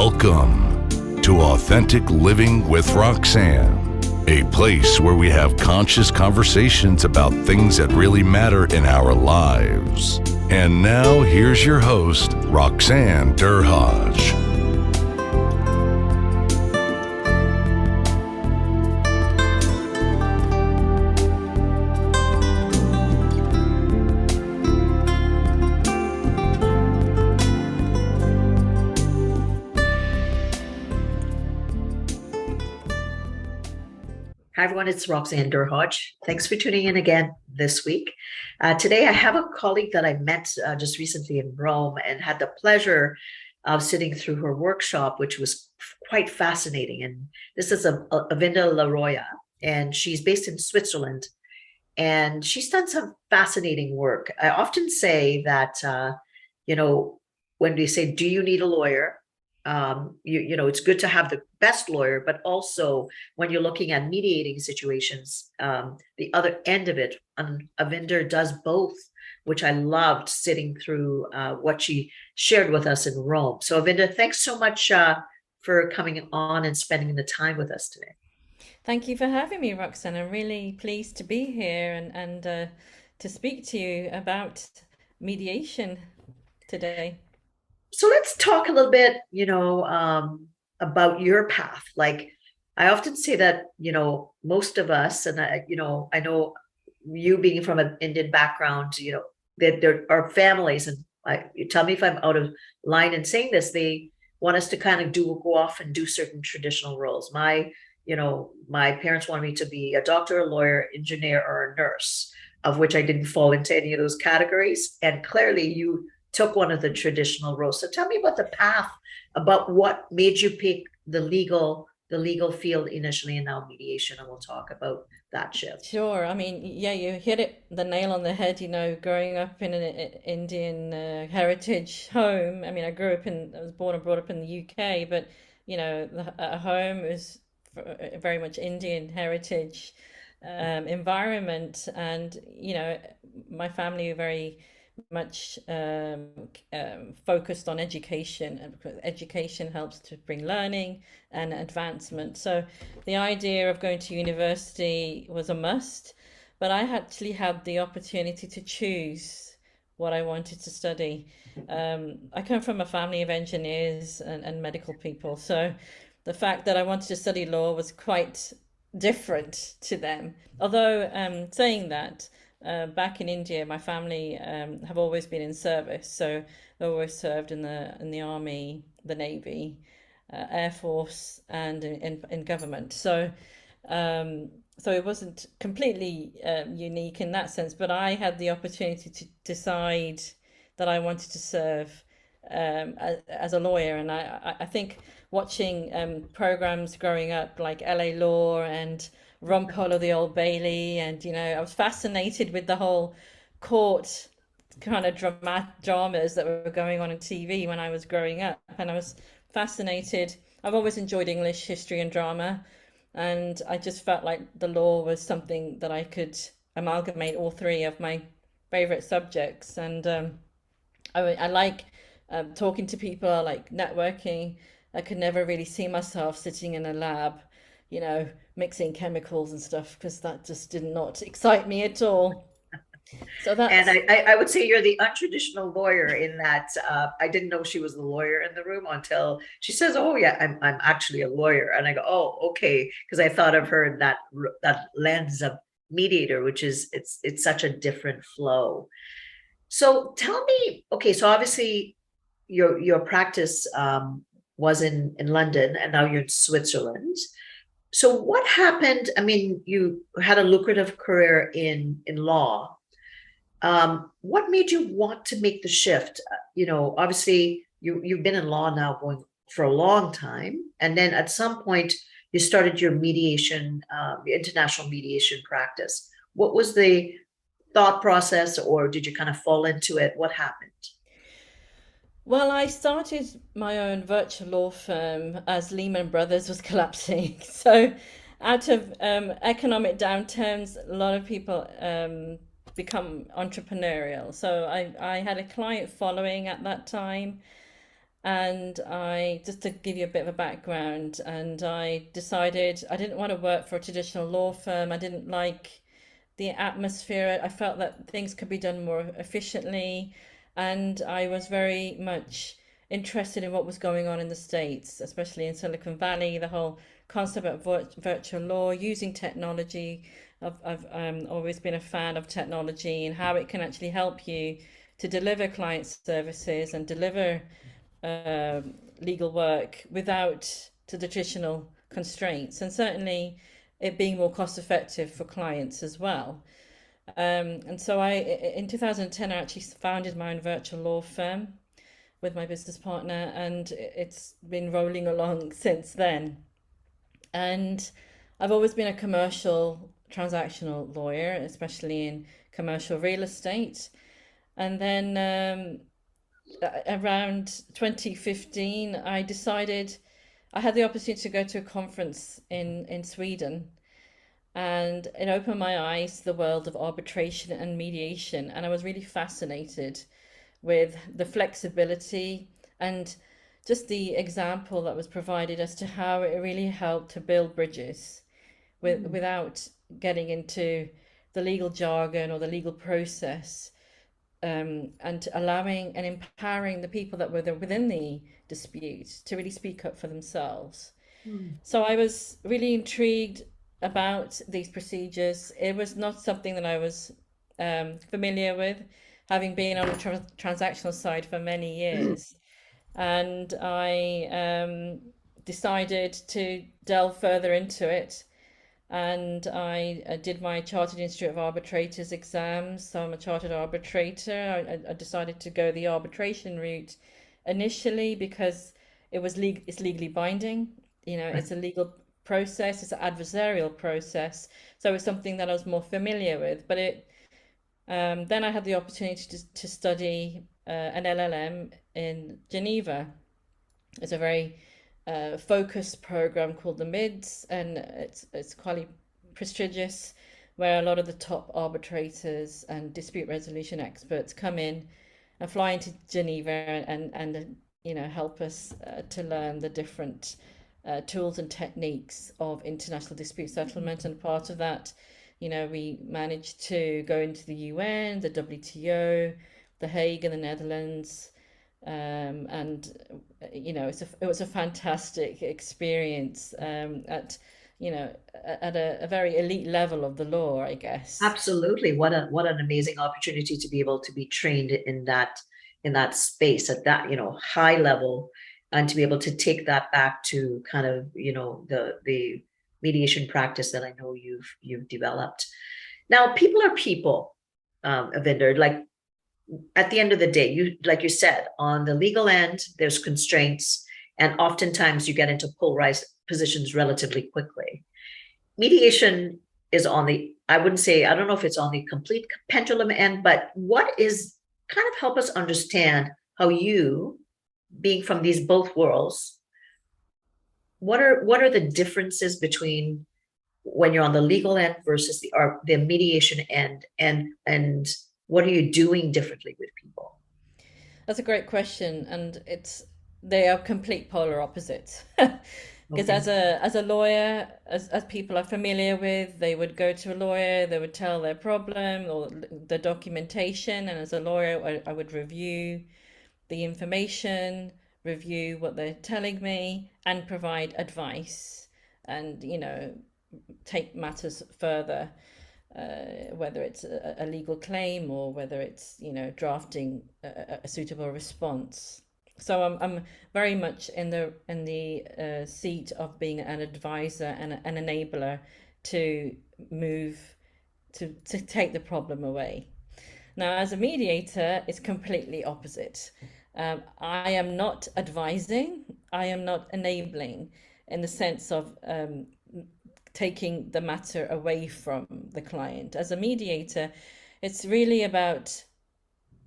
Welcome to Authentic Living with Roxanne, a place where we have conscious conversations about things that really matter in our lives. And now here's your host, Roxanne Derhodge. Hi, everyone. It's Roxanne Derhodge. Thanks for tuning in again this week. Today, I have a colleague that I met just recently in Rome and had the pleasure of sitting through her workshop, which was quite fascinating. And this is Avinder Laroya, and she's based in Switzerland. And she's done some fascinating work. I often say that, when we say, do you need a lawyer? It's good to have the best lawyer, but also when you're looking at mediating situations, the other end of it, Avinder does both, which I loved sitting through what she shared with us in Rome. So Avinder, thanks so much for coming on and spending the time with us today. Thank you for having me, Roxanne. I'm really pleased to be here and to speak to you about mediation today. So let's talk a little bit, about your path. Like I often say that, most of us, and I know you being from an Indian background, that there are families, and you tell me if I'm out of line in saying this, they want us to kind of go off and do certain traditional roles. My parents wanted me to be a doctor, a lawyer, engineer, or a nurse, of which I didn't fall into any of those categories. And clearly you took one of the traditional roles. So tell me about the path, about what made you pick the legal field initially, and now mediation, and we'll talk about that shift. Sure. I mean, yeah, you hit the nail on the head, growing up in an Indian heritage home. I mean, I was born and brought up in the UK, but, a home is very much Indian heritage environment. And, my family were very much focused on education, and education helps to bring learning and advancement. So the idea of going to university was a must, but I actually had the opportunity to choose what I wanted to study. I come from a family of engineers and medical people, so the fact that I wanted to study law was quite different to them. Although saying that, back in India, my family have always been in service, so they always served in the army, the navy, air force, and in government. So it wasn't completely unique in that sense, but I had the opportunity to decide that I wanted to serve as a lawyer, and I think watching programs growing up like LA Law and Rumpole of the Old Bailey, and I was fascinated with the whole court kind of dramas that were going on TV when I was growing up, and I was fascinated. I've always enjoyed English, history, and drama, and I just felt like the law was something that I could amalgamate all three of my favorite subjects. And I like talking to people, I like networking. I could never really see myself sitting in a lab, mixing chemicals and stuff, because that just did not excite me at all. So And that's I would say you're the untraditional lawyer in that I didn't know she was the lawyer in the room until she says, "Oh yeah, I'm actually a lawyer," and I go, "Oh, okay," because I thought of her in that lens of mediator, which is it's such a different flow. So tell me, okay, so obviously your practice was in London, and now you're in Switzerland. So what happened? I mean, you had a lucrative career in law. What made you want to make the shift? Obviously you've been in law now going for a long time, and then at some point you started your mediation, international mediation practice. What was the thought process, or did you kind of fall into it? What happened? Well, I started my own virtual law firm as Lehman Brothers was collapsing. So, out of economic downturns, a lot of people become entrepreneurial. So, I had a client following at that time, And I, just to give you a bit of a background, and I decided I didn't want to work for a traditional law firm. I didn't like the atmosphere. I felt that things could be done more efficiently, and I was very much interested in what was going on in the States, especially in Silicon Valley, the whole concept of virtual law, using technology. I've always been a fan of technology and how it can actually help you to deliver client services and deliver legal work without the traditional constraints, and certainly it being more cost effective for clients as well. And so in 2010, I actually founded my own virtual law firm with my business partner, and it's been rolling along since then. And I've always been a commercial transactional lawyer, especially in commercial real estate. And then around 2015, I decided I had the opportunity to go to a conference in Sweden, and it opened my eyes to the world of arbitration and mediation. And I was really fascinated with the flexibility and just the example that was provided as to how it really helped to build bridges without getting into the legal jargon or the legal process, and allowing and empowering the people that were there within the dispute to really speak up for themselves. Mm. So I was really intrigued about these procedures. It was not something that I was familiar with, having been on the transactional side for many years. And I decided to delve further into it. And I did my Chartered Institute of Arbitrators exams. So I'm a chartered arbitrator. I decided to go the arbitration route initially because it's legally binding. You know, it's a legal process, it's an adversarial process. So it's something that I was more familiar with. But then I had the opportunity to study an LLM in Geneva. It's a very focused program called the MIDS, and it's quite prestigious, where a lot of the top arbitrators and dispute resolution experts come in and fly into Geneva and help us to learn the different tools and techniques of international dispute settlement. And part of that, we managed to go into the UN, the WTO, The Hague in the Netherlands, and it was a fantastic experience, at a very elite level of the law, I guess. Absolutely. What an amazing opportunity to be able to be trained in that space at that, high level, and to be able to take that back to kind of, the mediation practice that I know you've developed. Now, people are people, Avinder. Like, at the end of the day, like you said, on the legal end, there's constraints, and oftentimes you get into polarized positions relatively quickly. Mediation is on the, I wouldn't say, I don't know if it's on the complete pendulum end, but what is, kind of help us understand how you, being from these both worlds, what are the differences between when you're on the legal end versus the mediation end, and what are you doing differently with people? That's a great question, and they are complete polar opposites. Because Okay. as a lawyer, as people are familiar with, they would go to a lawyer, they would tell their problem or the documentation, and as a lawyer, I would review the information, review what they're telling me, and provide advice, and take matters further, whether it's a legal claim or whether it's drafting a suitable response. So I'm very much in the seat of being an advisor and an enabler to move to take the problem away. Now, as a mediator, it's completely opposite. I am not advising, I am not enabling, in the sense of taking the matter away from the client. As a mediator, it's really about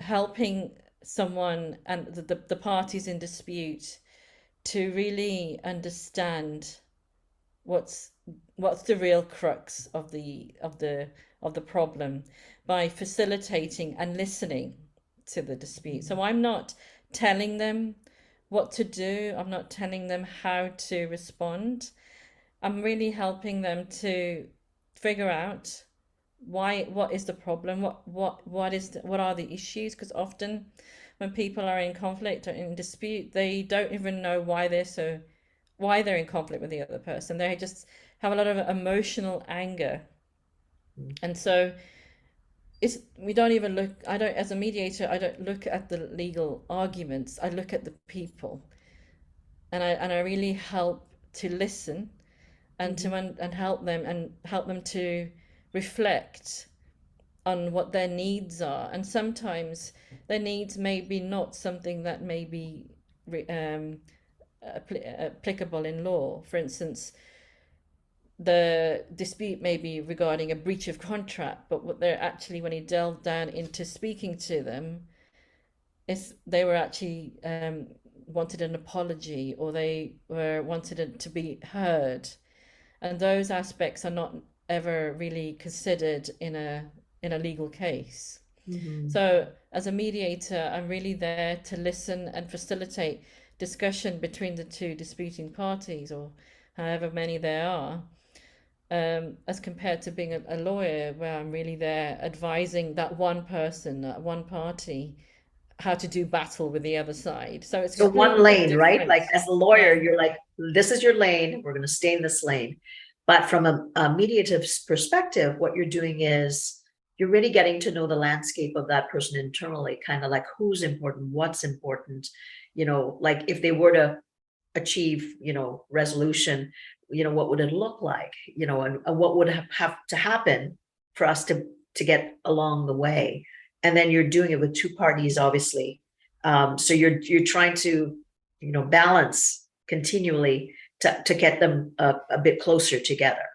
helping someone and the parties in dispute to really understand what's the real crux of the problem, by facilitating and listening to the dispute. So I'm not telling them what to do. I'm not telling them how to respond. I'm really helping them to figure out what is the problem, what are the issues, because often when people are in conflict or in dispute, they don't even know why they're in conflict with the other person. They just have a lot of emotional anger. And so we don't even look, I don't, as a mediator, I don't look at the legal arguments, I look at the people. And I really help to listen and help them to reflect on what their needs are. And sometimes their needs may be not something that may be applicable in law. For instance, the dispute may be regarding a breach of contract, but what they're actually, when you delve down into speaking to them, is they were actually wanted an apology, or they were wanted it to be heard, and those aspects are not ever really considered in a legal case. So as a mediator, I'm really there to listen and facilitate discussion between the two disputing parties, or however many there are, as compared to being a lawyer, where I'm really there advising that one person, that one party, how to do battle with the other side. So it's So one completely lane, right? different. Like as a lawyer, Yeah. you're like, this is your lane, we're going to stay in this lane. But from a mediative perspective, what you're doing is you're really getting to know the landscape of that person internally, kind of like who's important, what's important, like if they were to achieve, resolution, what would it look like, and what would have to happen for us to get along the way. And then you're doing it with two parties, obviously. So you're trying to, balance continually to get them a bit closer together.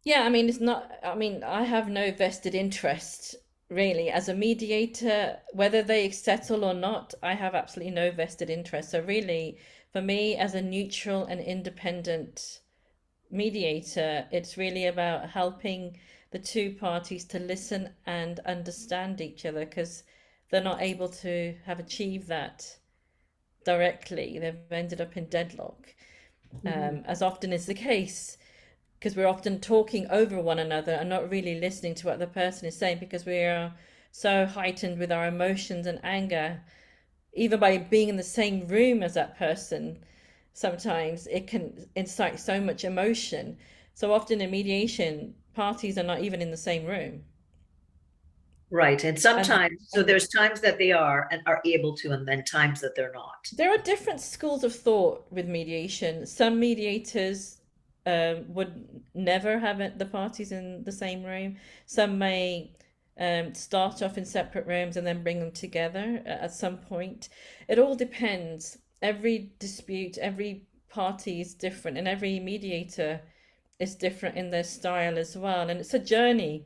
Yeah, I mean, it's not, I mean, I have no vested interest really as a mediator, whether they settle or not, I have absolutely no vested interest. So really, for me, as a neutral and independent mediator, it's really about helping the two parties to listen and understand each other, because they're not able to have achieved that directly. They've ended up in deadlock, as often is the case, because we're often talking over one another and not really listening to what the person is saying, because we are so heightened with our emotions and anger, even by being in the same room as that person. Sometimes it can incite so much emotion. So often in mediation, parties are not even in the same room. Right. And And sometimes, so there's times that they are and are able to, and then times that they're not. there are different schools of thought with mediation. Some mediators would never have the parties in the same room. Some may start off in separate rooms and then bring them together at some point. It all depends. Every dispute, every party is different, and every mediator is different in their style as well. And it's a journey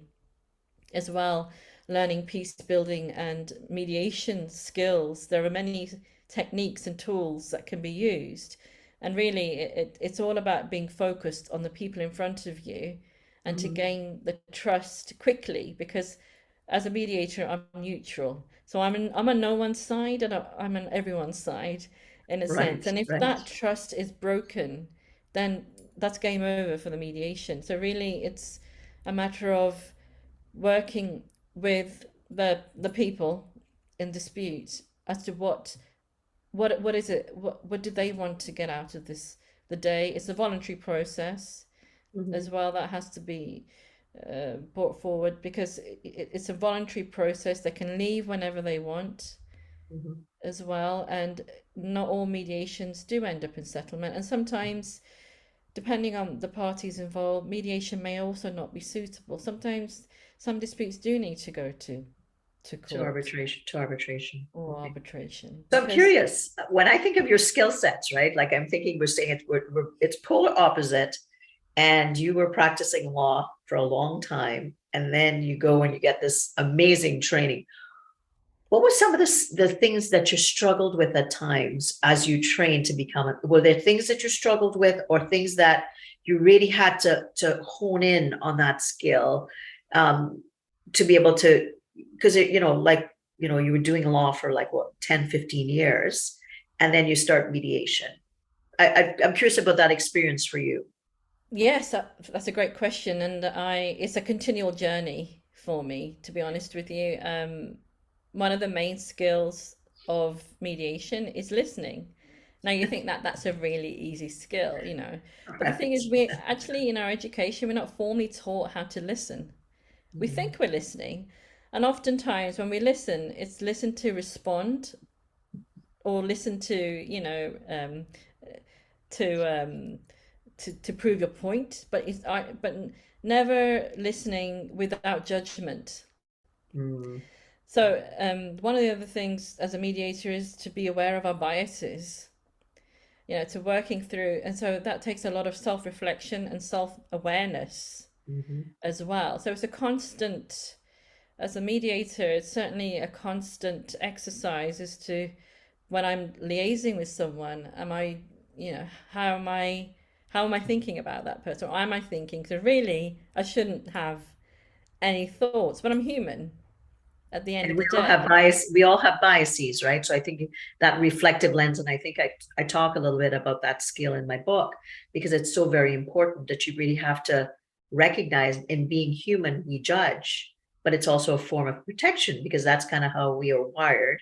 as well, learning peace building and mediation skills. There are many techniques and tools that can be used. And really, it's all about being focused on the people in front of you and to gain the trust quickly, because as a mediator, I'm neutral. So I'm on no one's side, and I'm on everyone's side in a Right. sense. And if Right. that trust is broken, then that's game over for the mediation. So really, it's a matter of working with the people in dispute as to what is it, what do they want to get out of the day. It's a voluntary process as well that has to be brought forward, because it's a voluntary process. They can leave whenever they want as well, and not all mediations do end up in settlement, and sometimes, depending on the parties involved, mediation may also not be suitable. Sometimes some disputes do need to go to To court arbitration. or Okay. arbitration, So I'm because curious, when I think of your skill sets, right? Like I'm thinking we're saying it's polar opposite, and you were practicing law for a long time, and then you go and you get this amazing training. What were some of the things that you struggled with at times as you trained to become were there things that you struggled with, or things that you really had to hone in on that skill, to be able to, because like you were doing law for like what, 10, 15 years, and then you start mediation. I'm curious about that experience for you. Yes, that's a great question, and it's a continual journey for me, to be honest with you. One of the main skills of mediation is listening. Now you think that that's a really easy skill, but the thing Right. is, we actually in our education we're not formally taught how to listen. We Mhm. think we're listening, and oftentimes when we listen, it's listen to respond or listen to, to to prove your point, but never listening without judgment. Mm. So one of the other things as a mediator is to be aware of our biases, to working through, and so that takes a lot of self-reflection and self-awareness Mhm. as well. So it's a constant, as a mediator, it's certainly a constant exercise as to when I'm liaising with someone, am I, how am I thinking about that person? Or am I thinking, so really, I shouldn't have any thoughts, but I'm human at the end And of we the all have day. bias. We all have biases, right? So I think that reflective lens, and I think I talk a little bit about that skill in my book because it's so very important that you really have to recognize in being human, we judge, but it's also a form of protection because that's kind of how we are wired.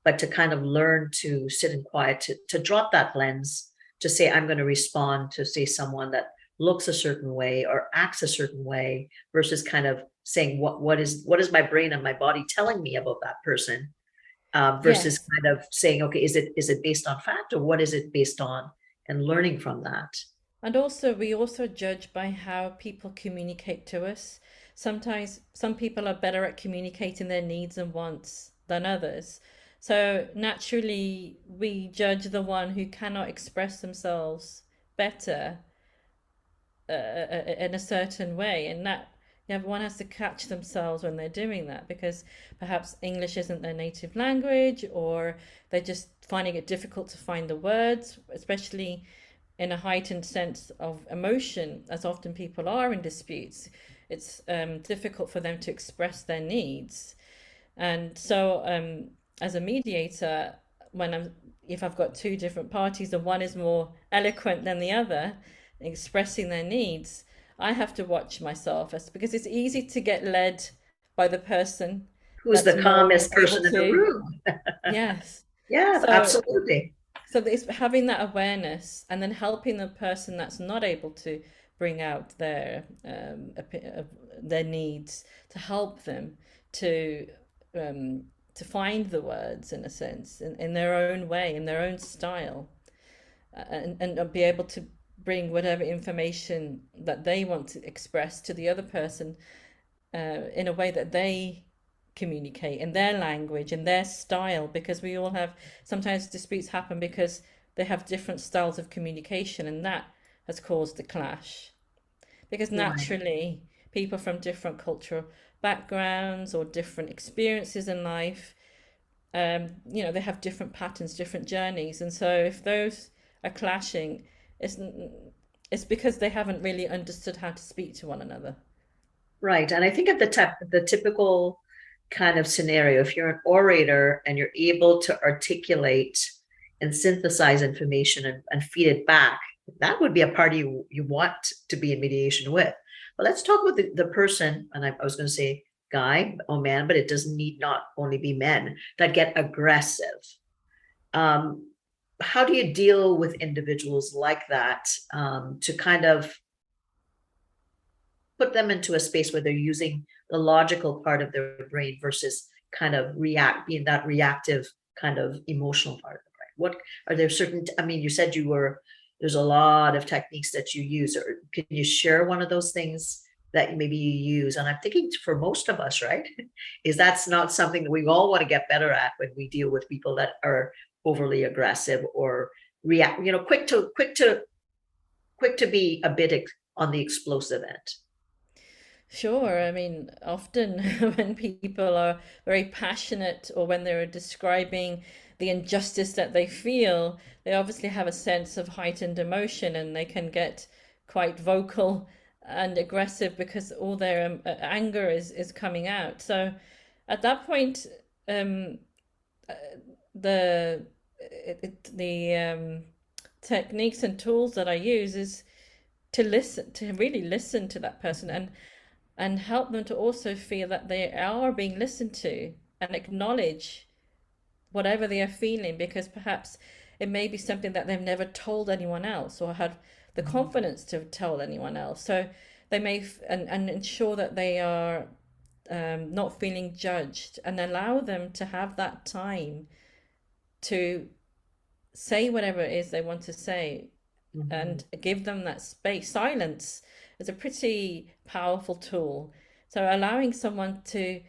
But to kind of learn to sit in quiet, to drop that lens, to say, I'm going to respond to say someone that looks a certain way or acts a certain way versus kind of saying what is my brain and my body telling me about that person, versus Yes. kind of saying, okay, is it based on fact or what is it based on, and learning from that. And also, we also judge by how people communicate to us. Sometimes some people are better at communicating their needs and wants than others. So naturally, we judge the one who cannot express themselves better in a certain way, and that everyone has to catch themselves when they're doing that because perhaps English isn't their native language, or they're just finding it difficult to find the words, especially in a heightened sense of emotion, as often people are in disputes. It's difficult for them to express their needs, and so as a mediator, when I'm if I've got two different parties and one is more eloquent than the other, expressing their needs, I have to watch myself because it's easy to get led by the person Who's that's the more calmest able person in the to. room? Yes. Yeah, So absolutely. so it's having that awareness and then helping the person that's not able to bring out their needs, to help them to find the words in a sense in their own way, in their own style, and be able to bring whatever information that they want to express to the other person in a way that they communicate in their language in their style, because we all have, sometimes disputes happen because they have different styles of communication, and that has caused the clash because Right. naturally people from different cultural backgrounds or different experiences in life, they have different patterns, different journeys, and so if those are clashing, it's it's because they haven't really understood how to speak to one another. Right. And I think at the typical kind of scenario, if you're an orator and you're able to articulate and synthesize information and feed it back, that would be a party you want to be in mediation with. But let's talk with the person, and I was going to say guy or man, but it doesn't need not only be men that get aggressive. Um, how do you deal with individuals like that, to kind of put them into a space where they're using the logical part of their brain versus kind of being that reactive kind of emotional part of the brain? What are there certain, I mean, you said there's a lot of techniques that you use, or can you share one of those things that maybe you use? And I'm thinking for most of us, right, is that's not something that we all want to get better at when we deal with people that are overly aggressive or react, quick to be a bit on the explosive end. Sure. I mean, often when people are very passionate or when they're describing the injustice that they feel, they obviously have a sense of heightened emotion and they can get quite vocal and aggressive because all their anger is coming out. So at that point, um, the the techniques and tools that I use is to listen, to really listen to that person, and help them to also feel that they are being listened to, and acknowledge whatever they are feeling, because perhaps it may be something that they've never told anyone else or had the confidence to tell anyone else. So they may and ensure that they are not feeling judged, and allow them to have that time to say whatever it is they want to say, and give them that space. Silence is a pretty powerful tool. So allowing someone to,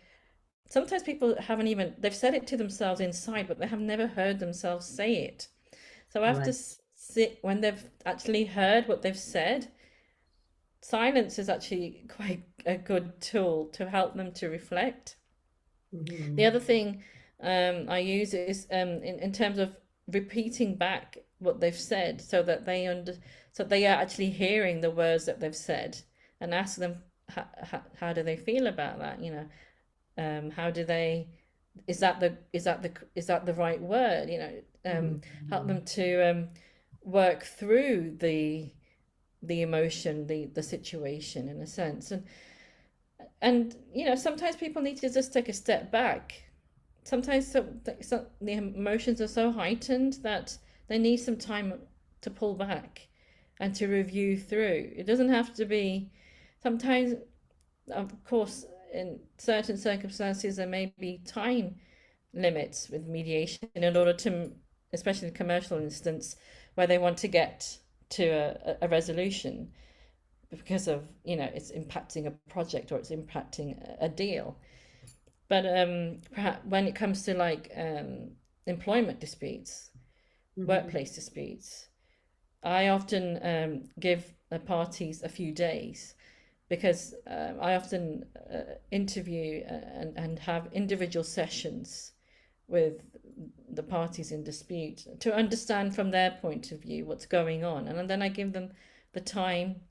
sometimes people haven't even, they've said it to themselves inside, but they have never heard themselves say it. So after when they've actually heard what they've said, silence is actually quite a good tool to help them to reflect. The other thing I use is in terms of repeating back what they've said, so that they are actually hearing the words that they've said, and ask them how do they feel about that, how do they, is that the right word, help them to work through the emotion, the situation, in a sense. And sometimes people need to just take a step back. Sometimes the emotions are so heightened that they need some time to pull back and to review through. It doesn't have to be, sometimes, of course, in certain circumstances, there may be time limits with mediation in order to, especially in the commercial instance, where they want to get to a resolution because of, it's impacting a project or it's impacting a deal. But perhaps when it comes to like employment disputes, workplace disputes, I often give the parties a few days, because I often interview and have individual sessions with the parties in dispute to understand from their point of view what's going on, and then I give them the time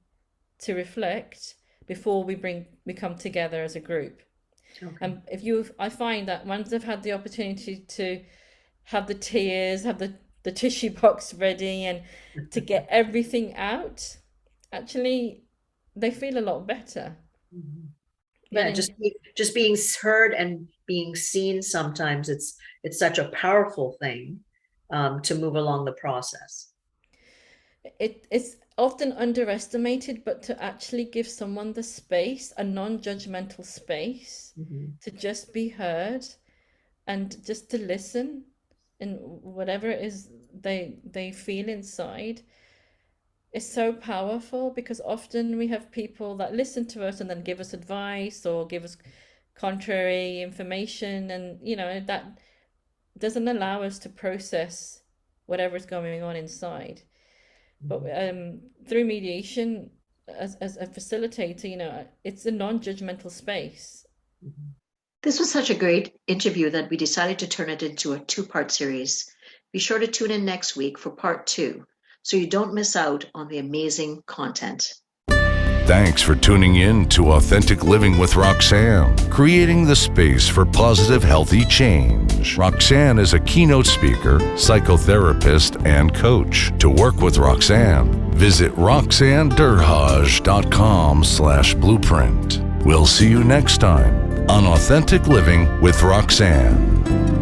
to reflect before we come together as a group. Okay. I find that once they've had the opportunity to have the tears, have the tissue box ready, and to get everything out, actually they feel a lot better. Yeah, just being heard and being seen, sometimes it's such a powerful thing to move along the process. It's often underestimated, but to actually give someone the space, a non-judgmental space, to just be heard and just to listen, and whatever it is they feel inside, is so powerful, because often we have people that listen to us and then give us advice or give us contrary information, and that doesn't allow us to process whatever is going on inside. But through mediation, as a facilitator, it's a non-judgmental space. This was such a great interview that we decided to turn it into a 2-part series. Be sure to tune in next week for part 2, so you don't miss out on the amazing content. Thanks for tuning in to Authentic Living with Roxanne, creating the space for positive, healthy change. Roxanne is a keynote speaker, psychotherapist, and coach. To work with Roxanne, visit roxannederhaj.com/blueprint. We'll see you next time on Authentic Living with Roxanne.